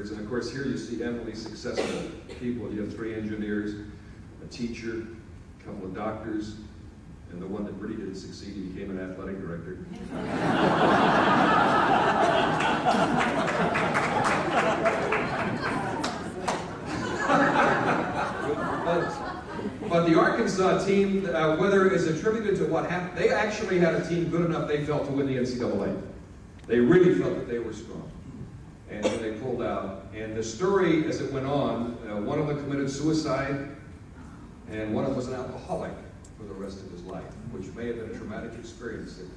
records. And of course, here you see eminently successful people. You have 3 engineers, a teacher, a couple of doctors, and the one that really didn't succeed, he became an athletic director. But the Arkansas team, whether it's attributed to what happened, they actually had a team good enough, they felt, to win the NCAA. They really felt that they were strong. And then they pulled out. And the story, as it went on, one of them committed suicide, and one of them was an alcoholic for the rest of his life, which may have been a traumatic experience that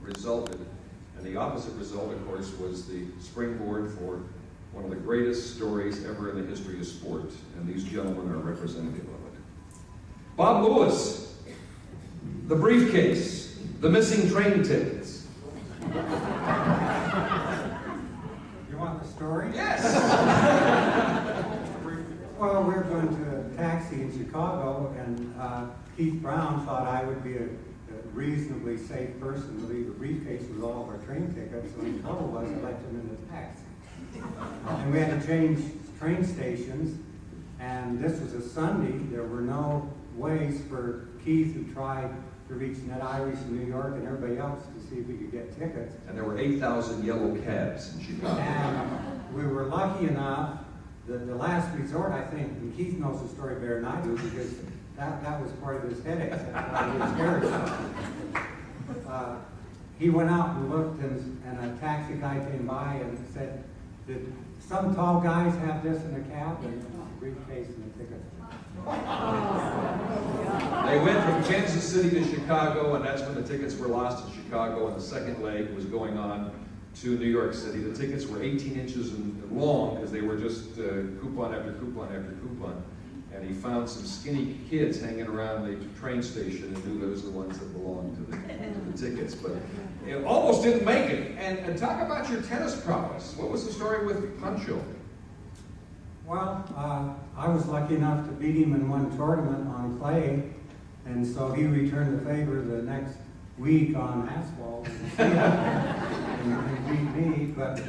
resulted. And the opposite result, of course, was the springboard for one of the greatest stories ever in the history of sport. And these gentlemen are representative of it. Bob Lewis, the briefcase, the missing train tickets. You want the story? Yes! Well, we were going to a taxi in Chicago, and Keith Brown thought I would be a reasonably safe person to leave a briefcase with all of our train tickets. So the trouble was I left him in the taxi. And we had to change train stations, and this was a Sunday. There were no ways for Keith, who tried to reach Ned Irish in New York and everybody else, to see if we could get tickets. And there were 8,000 yellow cabs in Chicago. And we were lucky enough that the last resort, I think, and Keith knows the story better than I do, because that was part of his headaches. That's why he was scared. He went out and looked, and a taxi guy came by and said, "Did some tall guys have this in a cab?" And a briefcase and a ticket. They went from Kansas City to Chicago, and that's when the tickets were lost in Chicago, and the second leg was going on to New York City. The tickets were 18 inches long, because they were just coupon after coupon after coupon. And he found some skinny kids hanging around the train station and knew those were the ones that belonged to the tickets. But it almost didn't make it. And talk about your tennis prowess. What was the story with Pancho? Well, I was lucky enough to beat him in one tournament on clay, and so he returned the favor the next week on asphalt and beat me. But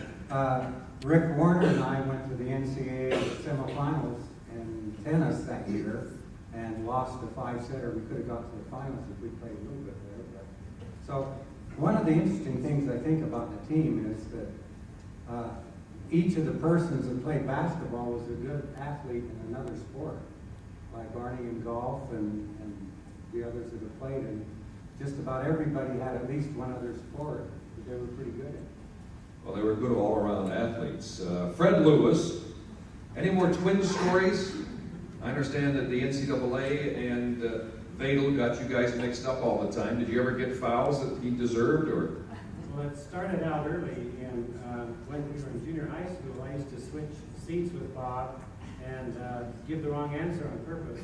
Rick Warner and I went to the NCAA semifinals in tennis that year and lost a 5-setter. We could have got to the finals if we played a little bit better. So one of the interesting things I think about the team is that each of the persons that played basketball was a good athlete in another sport, like Barney in golf and the others that have played. And just about everybody had at least one other sport that they were pretty good in. Well, they were good all-around athletes. Fred Lewis, any more twin stories? I understand that the NCAA and Vadel got you guys mixed up all the time. Did you ever get fouls that he deserved, or? Well, it started out early, and when we were in junior high school, I used to switch seats with Bob and give the wrong answer on purpose.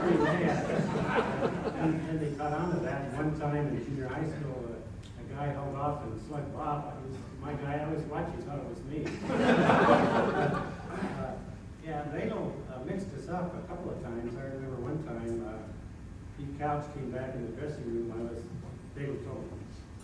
Pretty bad. And they caught on to that. One time in junior high school, a guy held off and slugged Bob. My guy I always watched, he thought it was me. Yeah, they mixed us up a couple of times. I remember one time, Pete Couch came back in the dressing room. They were told,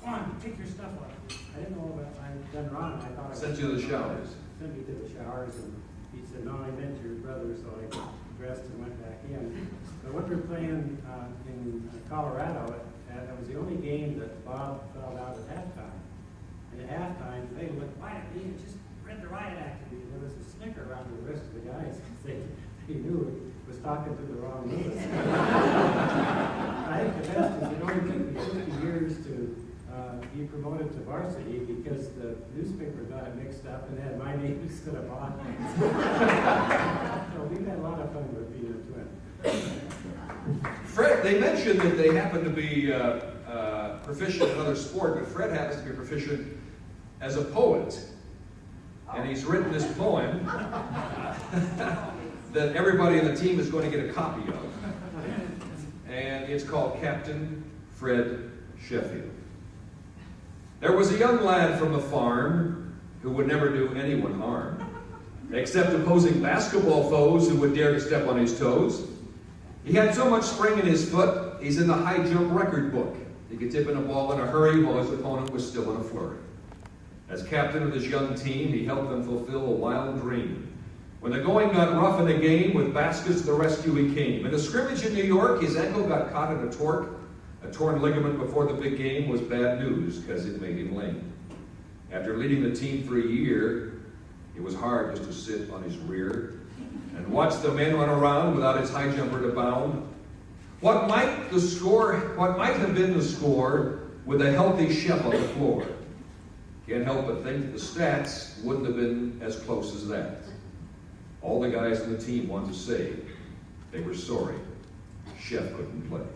"Come on, take your stuff off." I didn't know what I'd done wrong. I thought I sent you to the showers. Sent me to the showers, and he said, "No, I meant your brother." So I dressed and went back in. But when we were playing in Colorado, that was the only game that Bob fouled out at halftime. And at halftime, they looked quiet at me and just read the riot act to me. There was a snicker around the rest of the guys. They knew he was talking to the wrong Lewis. I think the best is it only took me 50 years to be promoted to varsity because the newspaper got it mixed up and had my name instead of on it. So we've had a lot of fun with being a twin. Fred, they mentioned that they happen to be proficient in another sport, but Fred happens to be proficient as a poet. And he's written this poem that everybody on the team is going to get a copy of. And it's called Captain Fred Sheffield. There was a young lad from the farm who would never do anyone harm, except opposing basketball foes who would dare to step on his toes. He had so much spring in his foot, he's in the high jump record book. He could tip in a ball in a hurry while his opponent was still in a flurry. As captain of this young team, he helped them fulfill a wild dream. When the going got rough in the game, with baskets to the rescue he came. In a scrimmage in New York, his ankle got caught in a torque. A torn ligament before the big game was bad news because it made him lame. After leading the team for a year, it was hard just to sit on his rear and watch the men run around without his high jumper to bound. What might have been the score with a healthy chef on the floor? Can't help but think that the stats wouldn't have been as close as that. All the guys on the team wanted to say they were sorry Chef couldn't play.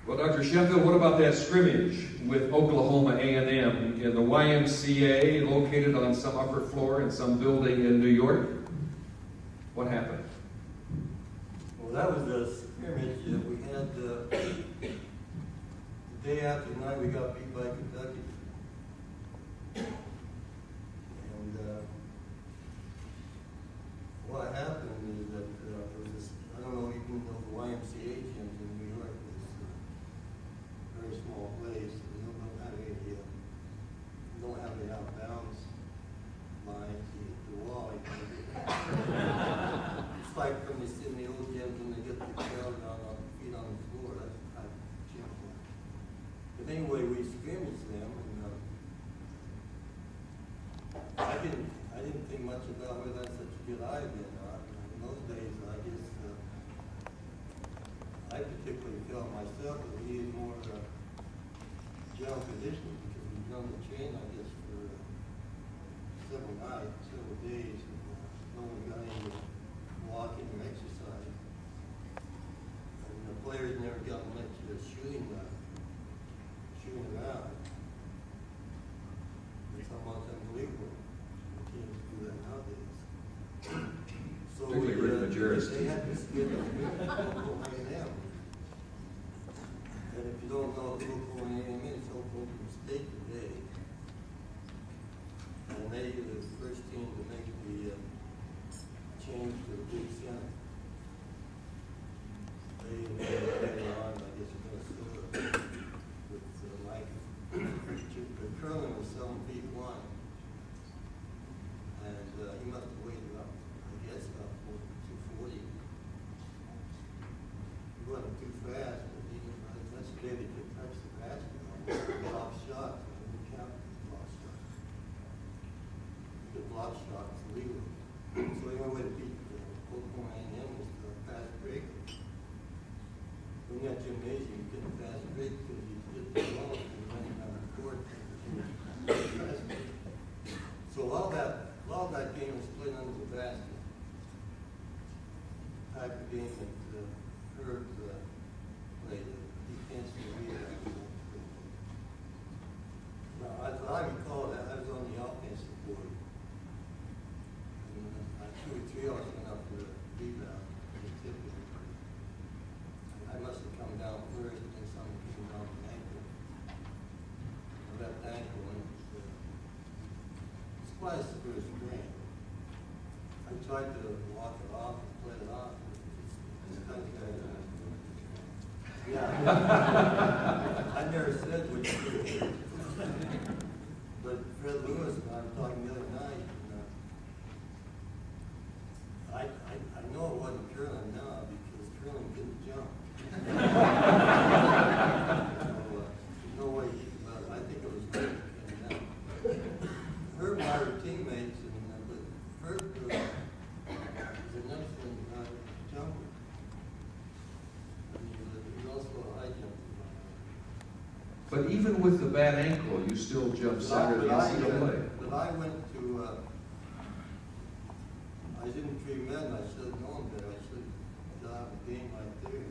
Well, Dr. Sheffield, what about that scrimmage with Oklahoma A&M in the YMCA located on some upper floor in some building in New York? What happened? Well, that was a scrimmage that we had the day after the night we got beat by Kentucky. And what happened is that there was this, I don't know, even though the YMCA gyms in New York was a very small place, we don't have any out of bounds lines, the wall. It's like when they sit in the old gyms when they get the crowd on feet on the floor, that's the type of gym. But anyway, we scrimmaged them, and I didn't think much about whether that's such a good idea or not. In those days, I guess I particularly felt myself that we needed more general conditioning because we've done the chain, I guess, for several nights, several days. No one got any walking or exercise. And the players never got much shooting around. It's almost unbelievable. Teams do that nowadays. So Particularly Rick Majerus. they had to skip Oklahoma A&M. And if you don't know who Oklahoma A&M is, Oklahoma State today. And they were the first team to make the change to the Big Center. They later on, I guess, Minnesota with Mike. The curling was 7 feet 1. And he must have weighed about, I guess, about 240. He wasn't too fast, but that's the day they could touch the basketball. Block shots, and we count block shots. The block shots legal. So the only way to beat Oklahoma A&M was the fast break. When that gymnasium, you get a fast break because you hit the ball and you're running down the court. So all that game was played under the basket. Type of game that Herb played, defensive rebound. Now, I recall that I was on the offensive board. And 2 or 3 of us went up for the rebound. I must have come down first, and then someone came down the ankle. I left ankle, and it's quite a severe sprain. I tried to walk it off and play it off. It's kind of yeah. I never said what you did. But Fred Lewis and I were talking the other night, and I know it wasn't curling now because curling couldn't jump. There's no way but I think it was Herb that came down. Herb and I were teammates, but Herb was an excellent jumper. And he was also a high jumper. But even with the bad ankle, you still jumped center of the NCAA. But I went to, I didn't treat men, I should have known better. I should have a game right there.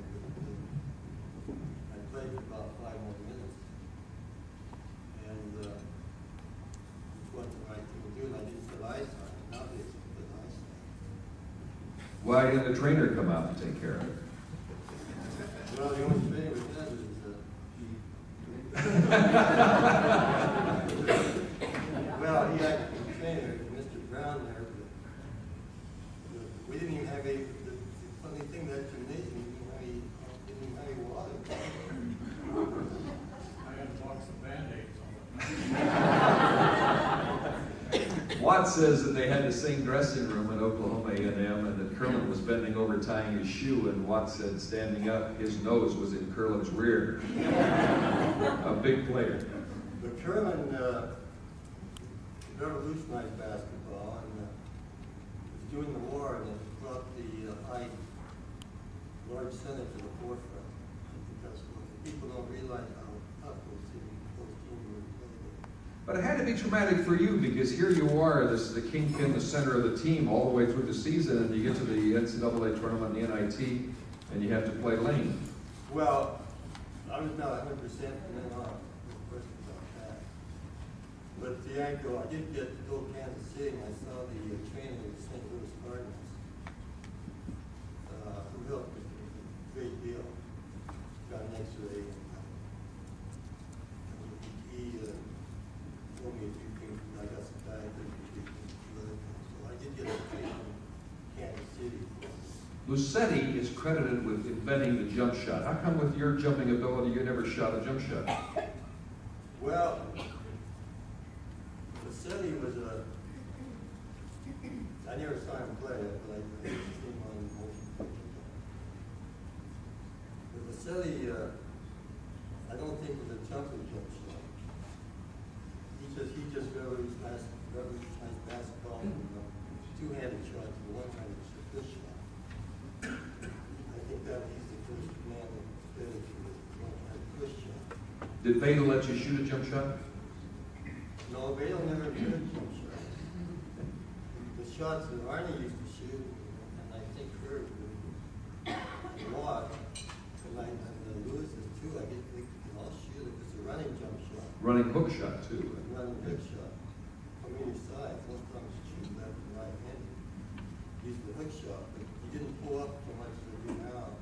I played for about 5 more minutes. And it wasn't the right thing to do, and I didn't put ice on it. Nowadays, I put ice on it. Why didn't the trainer come out and take care of it? Well, the only thing with that is well, he had a trainer, Mr. Brown there, but we didn't even have the funny Watt says that they had the same dressing room at Oklahoma A&M, and that Curlin was bending over tying his shoe, and Watt said standing up, his nose was in Curlin's rear. A big player. But Ferrin revolutionized basketball, and it was during the war, and it brought the high, large center to the forefront. Because people don't realize how tough those teams were playing. But it had to be traumatic for you, because here you are, this the kingpin, the center of the team all the way through the season, and you get to the NCAA tournament, the NIT, and you have to play lane. Well, I was not 100% from then on, no question about that. But the angle, I did get to go to Kansas City, and I saw the training of the St. Louis Cardinals, who helped me a great deal. Got an X-ray, and he told me a few things. I got some diagrams, a few other things. So I did get a training in Kansas City. Lucetti is credited with inventing the jump shot. How come with your jumping ability you never shot a jump shot? Well, Lucetti was I never saw him play, but I seen him on motion picture. But Lucetti, I don't think was a jumping jump shot. He just revolutionized basketball from two-handed shots to one-handed fish shot. I think that he's the first man that did it to one-handed fish shot. Did Veda let you shoot a jump shot? No, Vale never did a jump shot. The shots that Arnie used to shoot, and I think Kurt would walk, and Lewis's too, I think we can all shoot it. It's a running jump shot. Running hook shot, too. Running hook shot. From either side, most times shoot left and right handed. Used the hook shot, but he didn't pull up so much as they do now.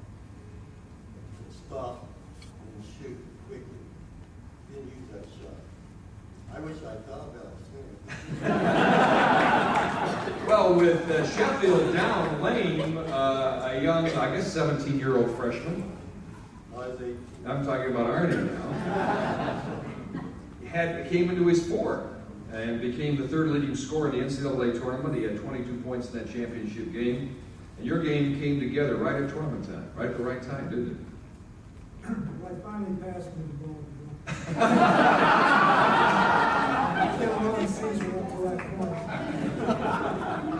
And stop and then shoot quickly. He didn't use that shot. I wish I thought about it sooner. Well, with Sheffield down lane, a young, I guess 17-year-old freshman, I was 18. I'm talking about Arnie now, came into his fore and became the third leading scorer in the NCAA tournament. He had 22 points in that championship game. And your game came together right at tournament time, right at the right time, didn't it? Well, I finally passed me the ball.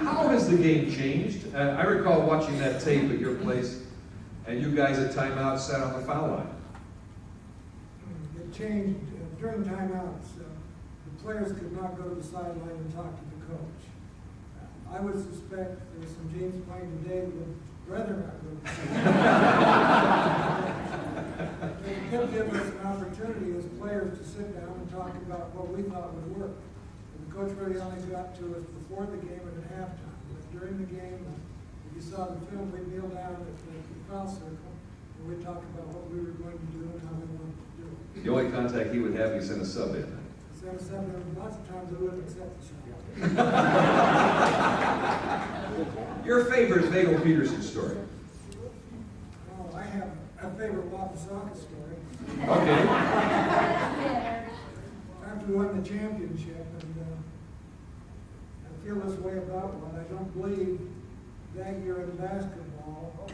How has the game changed? I recall watching that tape at your place, and you guys at timeout sat on the foul line. It changed during timeouts. The players could not go to the sideline and talk to the coach. I would suspect there's some teams playing today that would rather not go to the sideline. It did give us an opportunity as players to sit down and talk about what we thought would work. And the coach really only got to us before the game and at halftime. But during the game, if you saw the film, we'd kneel down at the foul circle and we'd talk about what we were going to do and how we wanted to do it. The only contact he would have, he sent a sub in. Sent us up there, lots of times I wouldn't accept the shot. Your favorite Bagel Peterson story? Oh, I have a favorite Wapasaka story. Okay. After we won the championship, and I feel this way about one. I don't believe that year in basketball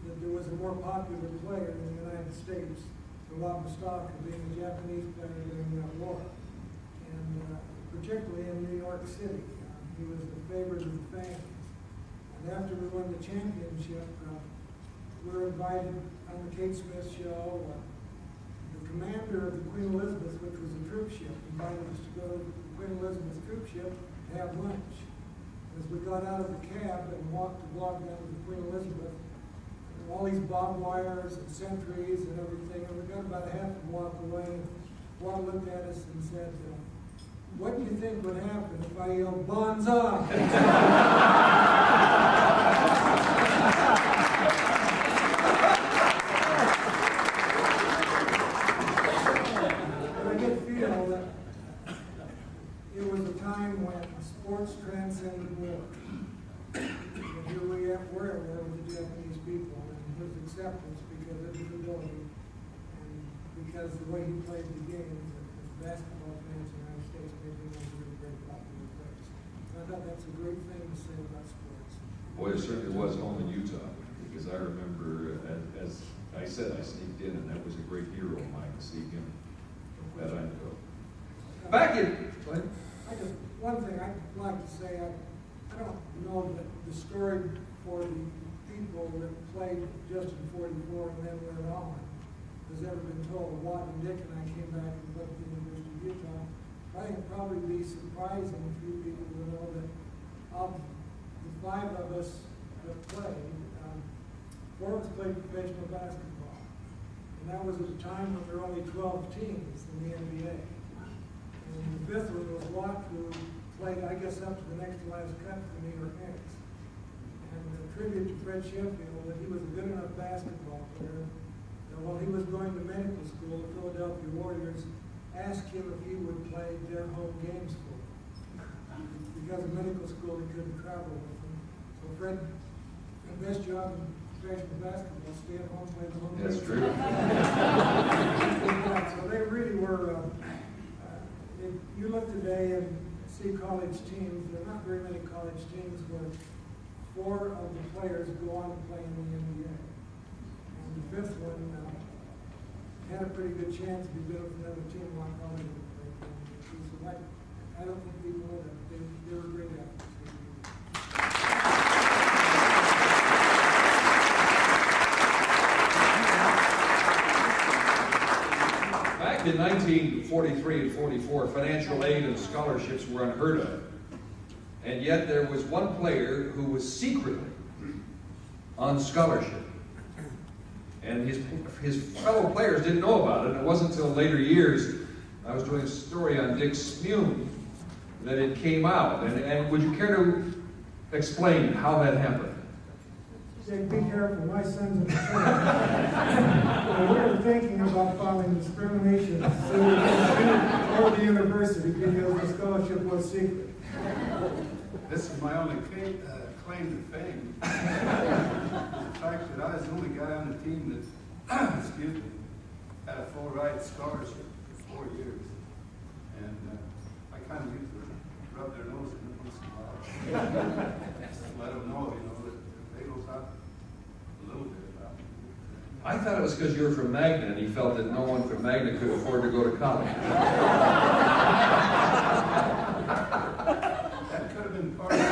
that there was a more popular player in the United States than Wapasaka, being a Japanese player during that war. And particularly in New York City. He was the favorite of the fans. And after we won the championship, we were invited on the Kate Smith show. The commander of the Queen Elizabeth, which was a troop ship, invited us to go to the Queen Elizabeth troop ship and have lunch. As we got out of the cab and walked the block down to the Queen Elizabeth, there were all these barbed wires and sentries and everything, and we got about a half a block away, and one looked at us and said, "What do you think would happen if I yelled, Bonza?" I did feel that it was a time when sports transcended war. And here we were at war with the Japanese people, and his acceptance because of his ability and because of the way he played the game. basketball fans in the United States, maybe those are really very popular players. So I thought that's a great thing to say about sports. Boy, it certainly was home in Utah, because I remember, as I said, I sneaked in, and that was a great hero of mine to see him at Idaho. Back in, One thing I'd like to say, I don't know that the story for the people that played just in 44 and then went on has ever been told. Watt and Dick and I came back and looked at the University of Utah. I think it'd probably be surprising a few people to know that of the 5 of us that played, 4 of us played professional basketball. And that was at a time when there were only 12 teams in the NBA. And the 5th one was Watt, who played, I guess, up to the next to last cut for the New York Knicks. And a tribute to Fred Sheffield, that he was a good enough basketball player that while he was going to medical school, the Philadelphia Warriors asked him if he would play their home games for them. Because of medical school, he couldn't travel with them. So Fred, the best job in professional basketball, stay at home, play the home games. that's true. So they really were, if you look today and see college teams, there are not very many college teams where 4 of the players go on to play in the NBA. And the 5th one had a pretty good chance to be good with another team like college would play in the NBA. So I don't think people know that. They were great athletes. Back in 1943 and 44, financial aid and scholarships were unheard of. And yet there was one player who was secretly on scholarship. And his fellow players didn't know about it. And it wasn't until later years, I was doing a story on Dick Smume, that it came out. And would you care to explain how that happened? Dick, be careful, my son's in the we were thinking about filing discrimination or the university because the scholarship was secret. This is my only claim to fame. The fact that I was the only guy on the team that, excuse me, had a full ride scholarship for 4 years. And I kind of used to rub their nose in it once in a while. Let them know, that they know something a little bit about me. I thought it was because you were from Magna, and he felt that no one from Magna could afford to go to college. That could have been part of it.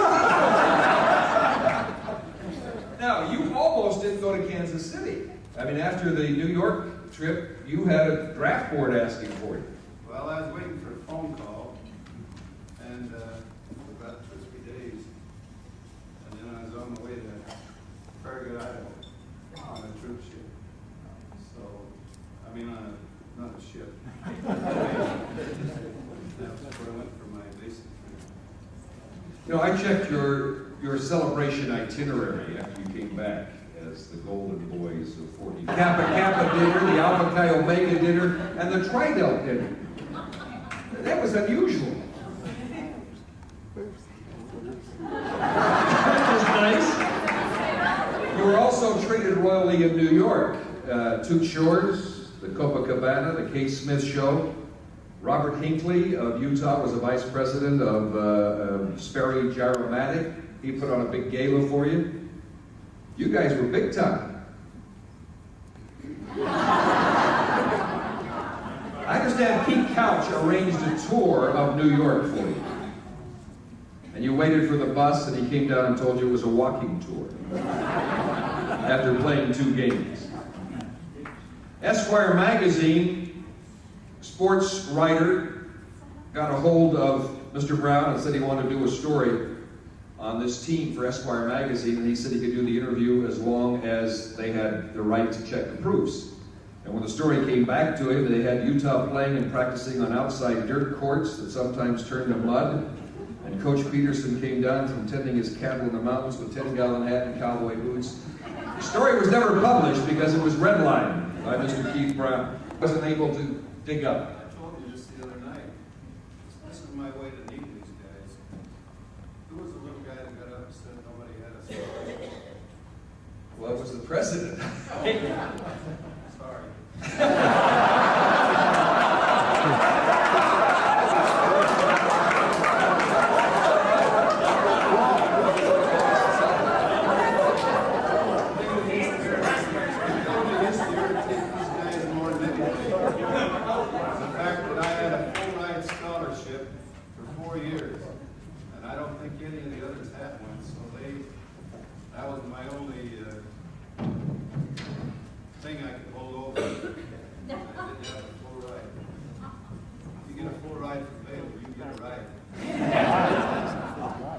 Now, you almost didn't go to Kansas City. I mean, after the New York trip, you had a draft board asking for you. Well, I was waiting for a phone call, and for about 2 or 3 days, and then I was on the way to Ferrin, Idaho, on a troop ship. So, I mean, not a ship. That's where I went for my basic training. I checked your celebration itinerary after you came back as the Golden Boys of 40. Kappa dinner, the Alpha Chi Omega dinner, and the Tridel dinner. That was unusual. That was nice. You were also treated royally in New York. Toots Shores, the Copacabana, the Kate Smith Show. Robert Hinckley of Utah was the vice president of Sperry Gyromatic. He put on a big gala for you. You guys were big time. I understand Pete Couch arranged a tour of New York for you. And you waited for the bus, and he came down and told you it was a walking tour after playing 2 games. Esquire magazine, sports writer, got a hold of Mr. Brown and said he wanted to do a story on this team for Esquire magazine, and he said he could do the interview as long as they had the right to check the proofs. And when the story came back to him, they had Utah playing and practicing on outside dirt courts that sometimes turned to mud. And Coach Peterson came down from tending his cattle in the mountains with 10-gallon hat and cowboy boots. The story was never published because it was redlined by Mr. Keith Brown. Wasn't able to dig up. I told you just the other night, this is my way to meet these guys. Who was the little guy that got up and said nobody had a scholarship? Well, it was the president. Sorry. thing I could hold over. I didn't have a full ride. You get a full ride from Baylor, you get a ride.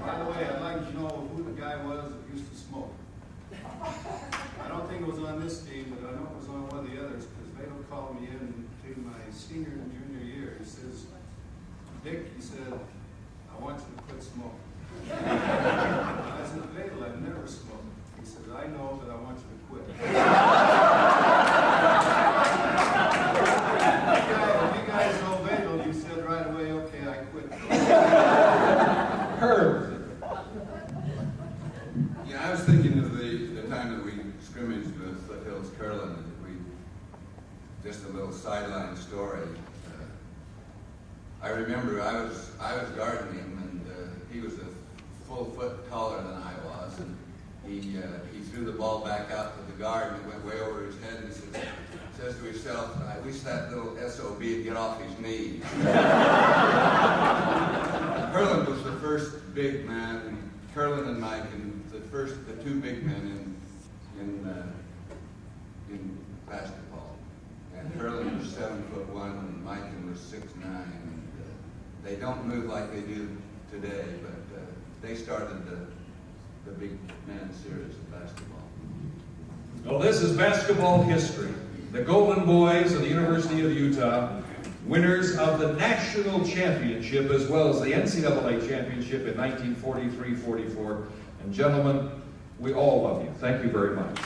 By the way, I'd like to know who the guy was that used to smoke. I don't think it was on this team, but I know it was on one of the others, because Baylor called me in to my senior and junior year. He says, Dick, he said, I want you to quit smoking. I said, Baylor, I've never smoked. He said, I know, but I want you to quit. If you guys know Baylor, you said right away, okay, I quit. Herb. Yeah, I was thinking of the time that we scrimmaged with Foothills Curlin. Just a little sideline story. I remember I was guarding him, and he was a full foot taller than I was, and he threw the ball back out to the guard, and it went way over his head, and he says to himself, I wish that little SOB would get off his knees. Curlin was the first big man, Curlin and Mike, and the two big men in basketball. And Ferrin was 7'1", and Mike was 6'9", and they don't move like they do today, but they started the big man series of basketball. Well, this is basketball history. The Golden Boys of the University of Utah, winners of the national championship as well as the NCAA championship in 1943-44. And gentlemen, we all love you. Thank you very much.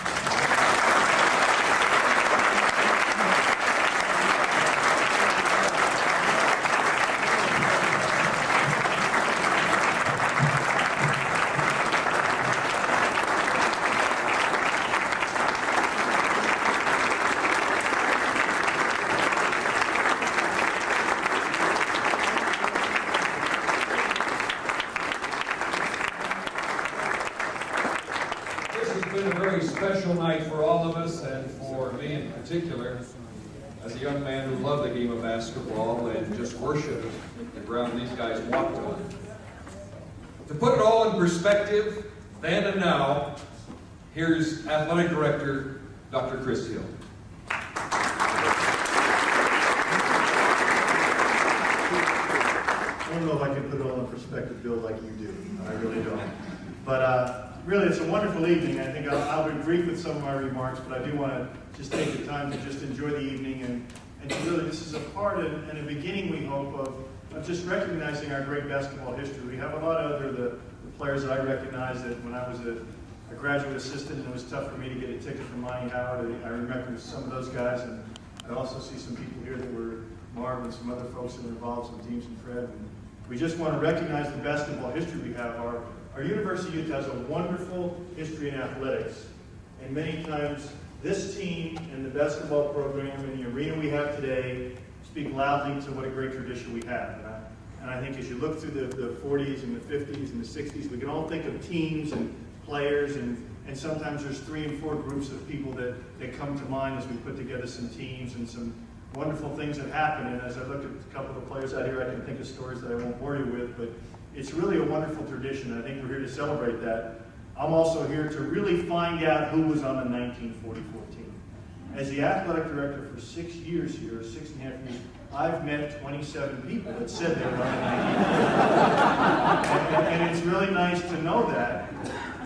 Special night for all of us, and for me in particular, as a young man who loved the game of basketball and just worshiped the ground these guys walked on. To put it all in perspective, then and now, here's Athletic Director Dr. Chris Hill. I don't know if I can put it all in perspective, Bill, like you do. I really don't. But really, it's a wonderful evening. I think I'll be brief with some of my remarks, but I do want to just take the time to just enjoy the evening. And really, this is a part and a beginning, we hope, of just recognizing our great basketball history. We have a lot of the players that I recognize that when I was a graduate assistant, and it was tough for me to get a ticket from Monty Howard. I remember some of those guys, and I also see some people here that were Marv and some other folks that were involved, some teams and Fred. And we just want to recognize the basketball history we have. Our University of Utah has a wonderful history in athletics, and many times this team and the basketball program and the arena we have today speak loudly to what a great tradition we have. And I think as you look through the 40s and the 50s and the 60s, we can all think of teams and players, and sometimes there's 3 and 4 groups of people that come to mind as we put together some teams and some wonderful things that happen. And as I look at a couple of the players out here, I can think of stories that I won't bore you with, but it's really a wonderful tradition, and I think we're here to celebrate that. I'm also here to really find out who was on the 1944 team. As the athletic director for 6 years here, 6.5 years, I've met 27 people that said they were on the 1944 and it's really nice to know that.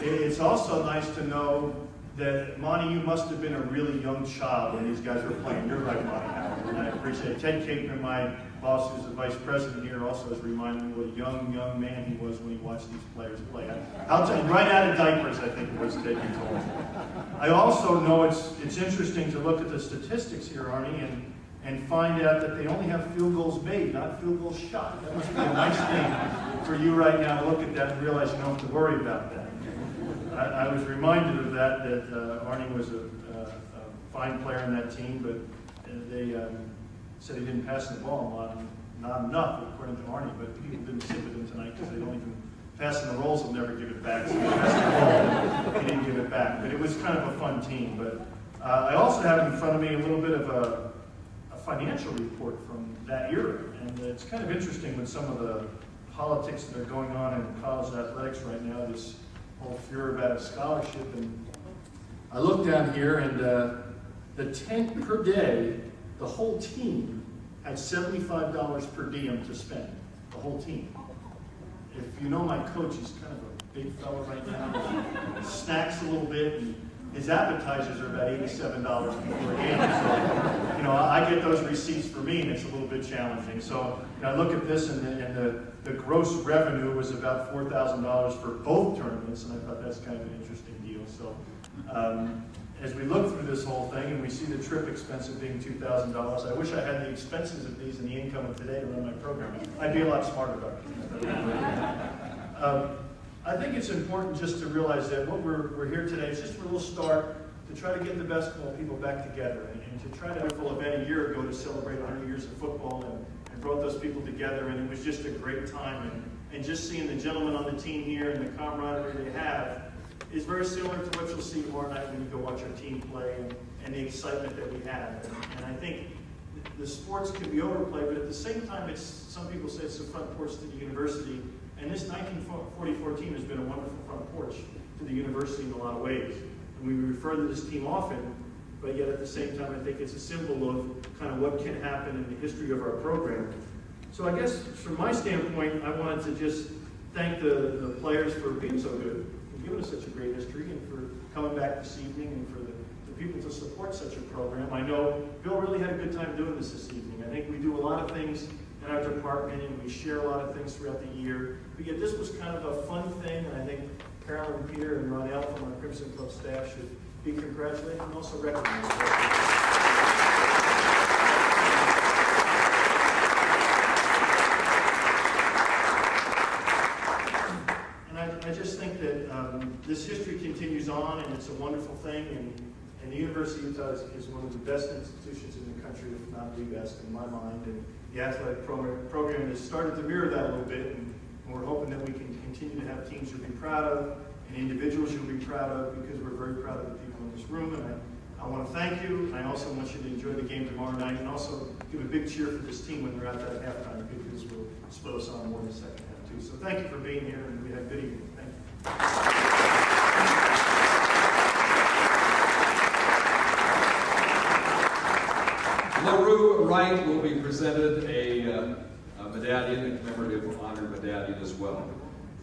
It's also nice to know that, Monty, you must have been a really young child when these guys were playing. You're right, Monty Howard, and I appreciate it. Ted Capeman, my boss, who's the vice president here, also has reminded me what a young man he was when he watched these players play. I'll tell you, right out of diapers, I think it was Ted you told me. I also know it's interesting to look at the statistics here, Arnie, and find out that they only have field goals made, not field goals shot. That must be a nice thing for you right now to look at that and realize you don't have to worry about that. I was reminded of that Arnie was a fine player on that team, but they said he didn't pass the ball a lot, not enough according to Arnie, but people didn't sit with him tonight because they don't even pass in the rolls, will never give it back. So he passed the ball, he didn't give it back. But it was kind of a fun team. But I also have in front of me a little bit of a financial report from that era, and it's kind of interesting with some of the politics that are going on in college athletics right now, this whole fear about a scholarship. And I look down here, and The tent per day, the whole team had $75 per diem to spend, the whole team. If you know my coach, he's kind of a big fella right now. He snacks a little bit, and his appetizers are about $87 before a game. So, I get those receipts for me, and it's a little bit challenging. So, I look at this, and the gross revenue was about $4,000 for both tournaments, and I thought that's kind of an interesting deal. So, as we look through this whole thing, and we see the trip expense of being $2,000, I wish I had the expenses of these and the income of today to run my program. I'd be a lot smarter about it. I think it's important just to realize that what we're here today is just a little start to try to get the basketball people back together and to try to have a full event a year ago to celebrate 100 years of football and brought those people together, and it was just a great time. And just seeing the gentlemen on the team here and the camaraderie they have is very similar to what you'll see tomorrow night when you go watch our team play and the excitement that we have. And I think the sports can be overplayed, but at the same time, some people say it's the front porch to the university. And this 1944 team has been a wonderful front porch to the university in a lot of ways. And we refer to this team often, but yet at the same time, I think it's a symbol of kind of what can happen in the history of our program. So I guess from my standpoint, I wanted to just thank the players for being so good, for giving us such a great history, and for coming back this evening, and for the people to support such a program. I know Bill really had a good time doing this evening. I think we do a lot of things in our department, and we share a lot of things throughout the year. But yet this was kind of a fun thing, and I think Carolyn, Peter, and Ronell from our Crimson Club staff should be congratulated and also recognized. And I just think that this history continues on, and it's a wonderful thing, and the University of Utah is one of the best institutions in the country, if not the best in my mind. And the athletic program has started to mirror that a little bit, and we're hoping that we can continue to have teams you'll be proud of and individuals you'll be proud of, because we're very proud of the people in this room. And I want to thank you, and I also want you to enjoy the game tomorrow night, and also give a big cheer for this team when they're out there at halftime, because we'll split us on more in the second half too. So thank you for being here, and we have a good evening. Thank you. LaRue Wright will be presented a medallion, a commemorative honor medallion as well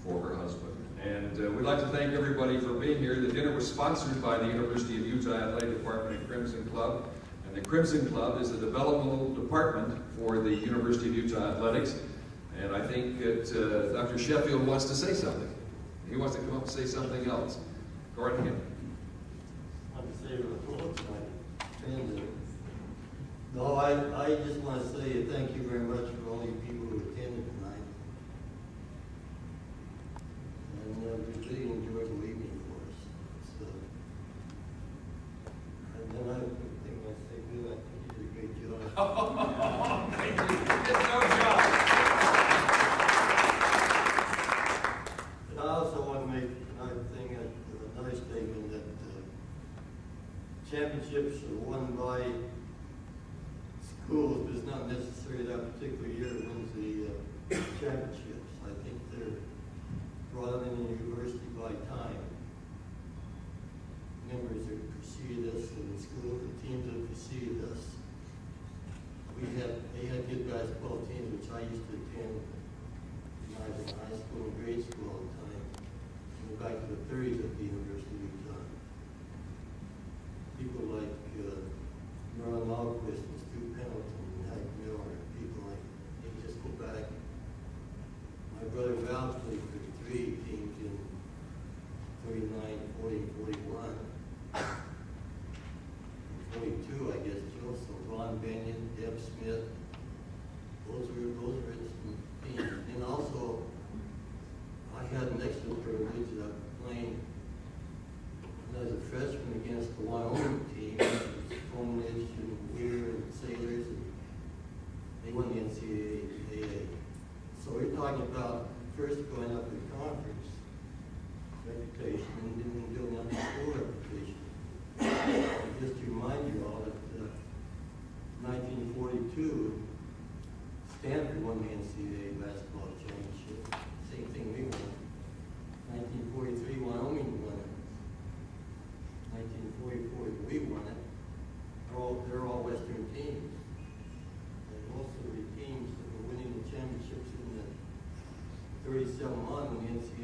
for her husband. And we'd like to thank everybody for being here. The dinner was sponsored by the University of Utah Athletic Department and Crimson Club. And the Crimson Club is a developmental department for the University of Utah Athletics. And I think that Dr. Sheffield wants to say something. He wants to come up and say something else. Go right ahead. I want to say hello to my friends. No, I just want to say thank you very much for all you people who attended tonight. And we really enjoyed the evening for us. So, and then I think I say, Bill, I think you did a great job. Thank you. It's no job. And I also want to make another thing, another statement that championships are won by schools, but it's not necessarily that particular year that wins the championships. I think they're brought in the university by time. Members that preceded us in the school, the teams that preceded us. They had good basketball teams, which I used to attend when I was in high school and grade school all the time. And back to the 30s at the University of Utah. People like Merlin Alquist and Stu Pendleton and Hank Miller, people like, they just go back. My brother Val played for 3 teams in 39, 40, 41. 42, I guess, Joe. So Ron Benyon, Deb Smith, those are some teams. And also, I had an excellent privilege of playing as a freshman against the Wyoming team. Comanich and Weir and Sailors, and they won the NCAA. So we're talking about first going up in conference reputation and then building up the school reputation. Just to remind you all that 1942, Stanford won the NCAA basketball championship. Same thing we won. 1943, Wyoming won it. 1944,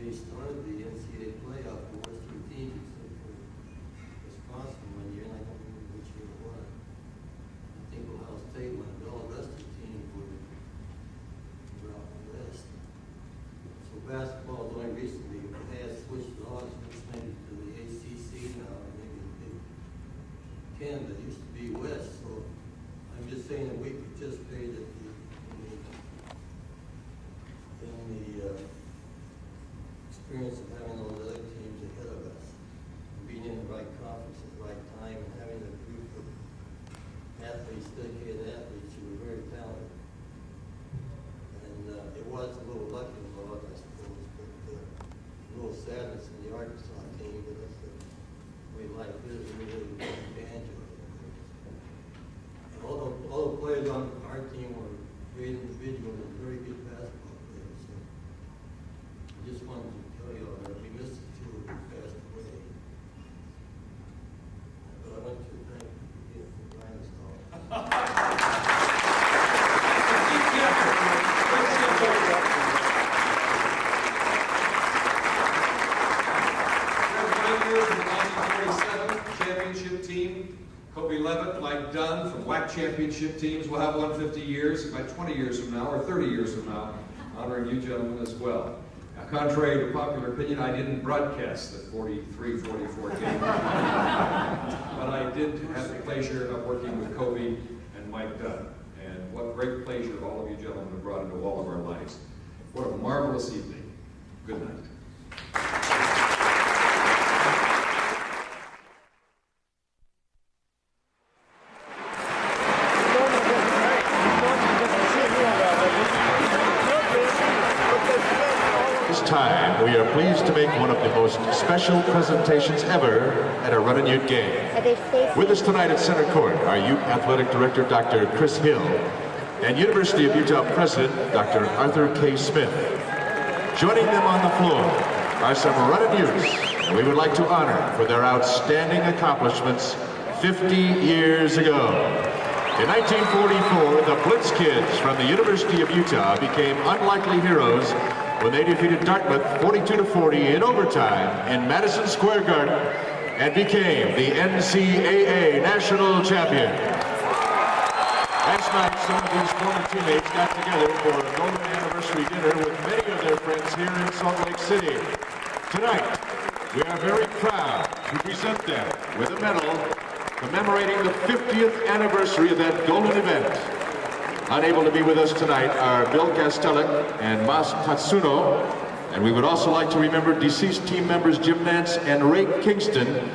they started the NCAA playoff, there was 3 teams except for Wisconsin one year, and I don't remember which year it was. I think Ohio State won, but all the rest of the teams were out west. So basketball is only recently, they have switched laws, which maybe to the ACC now, or maybe the Big Ten, that used to be west, so I'm just saying that we participated in the experience of having all the other teams ahead of us, and being in the right conference at the right time, and having a group of athletes, dedicated athletes who were very talented. And it was a little lucky involved, I suppose, but a little sadness in the Arkansas team, but that's the way life is, we really take advantage of it. And all the players on our team were great individuals and very good basketball players. So I just wanted to tell you all that we missed the 2 who passed away. But I want to thank you for Brian's talk. Championship team, Kobe Levitt, Mike Dunn from WAC championship teams will have 150 years, about 20 years from now, or 30 years from now, honoring you gentlemen as well. Now, contrary to popular opinion, I didn't broadcast the 43-44 game, but I did have the pleasure of working with Kobe and Mike Dunn, and what great pleasure all of you gentlemen have brought into all of our lives. What a marvelous evening. Good night. Time, we are pleased to make one of the most special presentations ever at a Run and Ute game. With us tonight at center court are Ute Athletic Director Dr. Chris Hill and University of Utah President Dr. Arthur K. Smith. Joining them on the floor are some Run and Utes that we would like to honor for their outstanding accomplishments 50 years ago. In 1944, the Blitz Kids from the University of Utah became unlikely heroes when they defeated Dartmouth 42-40 in overtime in Madison Square Garden and became the NCAA national champion. Last night, some of these former teammates got together for a golden anniversary dinner with many of their friends here in Salt Lake City. Tonight, we are very proud to present them with a medal commemorating the 50th anniversary of that golden event. Unable to be with us tonight are Bill Kastelik and Mas Tatsuno, and we would also like to remember deceased team members Jim Nance and Ray Kingston,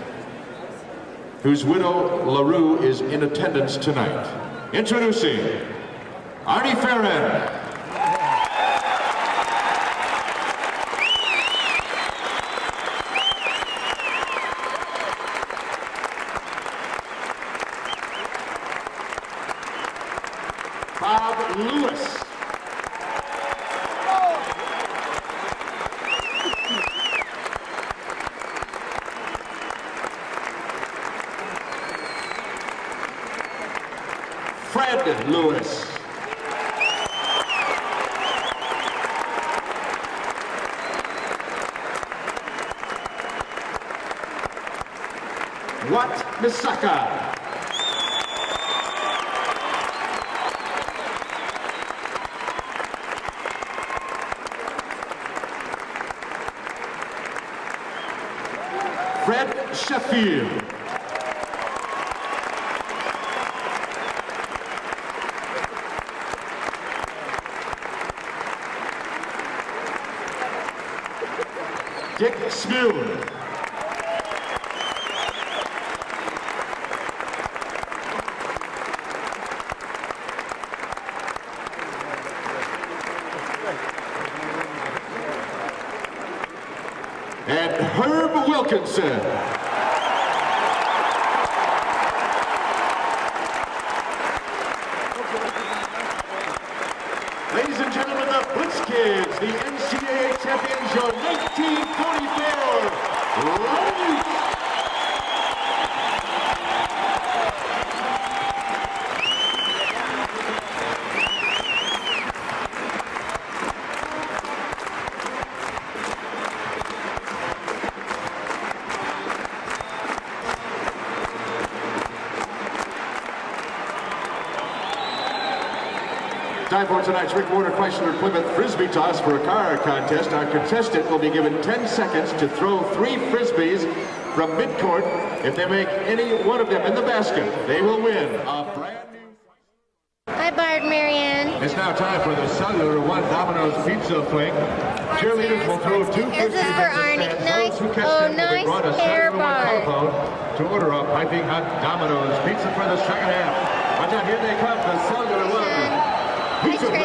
whose widow LaRue is in attendance tonight. Introducing Arnie Ferrin. Bob Lewis. Fred Lewis. Wat Misaka. Fred Sheffield. Dick Smoon. And Herb Wilkinson. Ladies and gentlemen, the Blitz Kids, the NCAA champions, your 1944 Run Utes. Time for tonight's Rick Warner Chrysler Plymouth Frisbee Toss for a car contest. Our contestant will be given 10 seconds to throw 3 Frisbees from midcourt. If they make any one of them in the basket, they will win a brand new... Hi, Bart, Marianne. It's now time for the Cellular One Domino's Pizza Fling. Cheerleaders will throw 2 Frisbees. This is for Arnie. Nice, nice hair, Bart. To order a piping hot Domino's Pizza for the second half. Watch out, here they come, the Cellular One Pizza Fling.